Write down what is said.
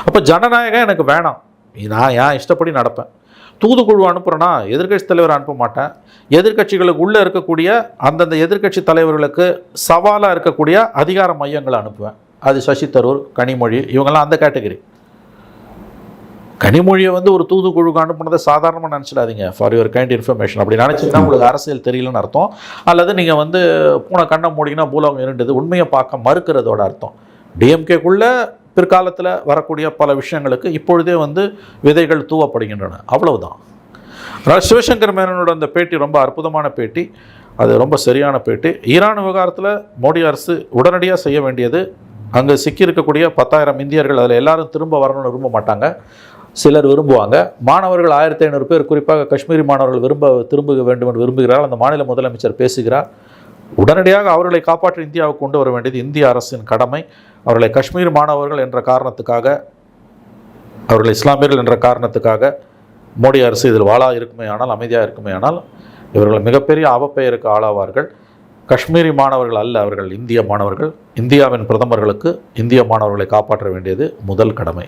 அப்போ ஜனநாயகம் எனக்கு வேணாம், நான் ஏன் இஷ்டப்படி நடப்பேன். தூதுக்குழு அனுப்புகிறேன்னா எதிர்க்கட்சி தலைவர் அனுப்ப மாட்டேன். எதிர்க்கட்சிகளுக்கு உள்ளே இருக்கக்கூடிய அந்தந்த எதிர்க்கட்சி தலைவர்களுக்கு சவாலாக இருக்கக்கூடிய அதிகார மையங்களை அனுப்புவேன். அது சசி தரூர், கனிமொழி, இவங்கெல்லாம் அந்த கேட்டகரி. கனிமொழியை ஒரு தூதுக்குழுக்கு அனுப்புனதை சாதாரணமாக நினச்சிடாதீங்க. For your kind information. அப்படி நினச்சிங்கன்னா உங்களுக்கு அரசியல் தெரியலன்னு அர்த்தம். அல்லது நீங்கள் பூனை கண்ணை மூடிங்கன்னா பூலோகம் இருண்டது உண்மையை பார்க்க மறுக்கிறதோட அர்த்தம். டிஎம்கேக்குள்ளே பிற்காலத்தில் வரக்கூடிய பல விஷயங்களுக்கு இப்பொழுதே விதைகள் தூவப்படுகின்றன, அவ்வளவுதான். அதனால் சிவசங்கர் மேனனோட அந்த பேட்டி ரொம்ப அற்புதமான பேட்டி, அது ரொம்ப சரியான பேட்டி. ஈரான் விவகாரத்தில் மோடி அரசு உடனடியாக செய்ய வேண்டியது, அங்கே சிக்கியிருக்கக்கூடிய 10,000 இந்தியர்கள் அதில் எல்லாரும் திரும்ப வரணும்னு விரும்ப மாட்டாங்க, சிலர் விரும்புவாங்க. மாணவர்கள் 1500 பேர், குறிப்பாக காஷ்மீரி மாணவர்கள் திரும்ப வேண்டும் என்று விரும்புகிறார்கள். அந்த மாநில முதலமைச்சர் பேசுகிறார். உடனடியாக அவர்களை காப்பாற்றி இந்தியாவுக்கு கொண்டு வர வேண்டியது இந்திய அரசின் கடமை. அவர்களை காஷ்மீர் மாணவர்கள் என்ற காரணத்துக்காக, அவர்கள் இஸ்லாமியர்கள் என்ற காரணத்துக்காக மோடி அரசு இதில் இருக்குமே ஆனால், அமைதியாக இருக்குமே ஆனால், இவர்கள் மிகப்பெரிய அவப்பெயருக்கு ஆளாவார்கள். காஷ்மீரி மாணவர்கள் அல்ல, அவர்கள் இந்திய மாணவர்கள். இந்தியாவின் பிரதமர்களுக்கு இந்திய மாணவர்களை காப்பாற்ற வேண்டியது முதல் கடமை.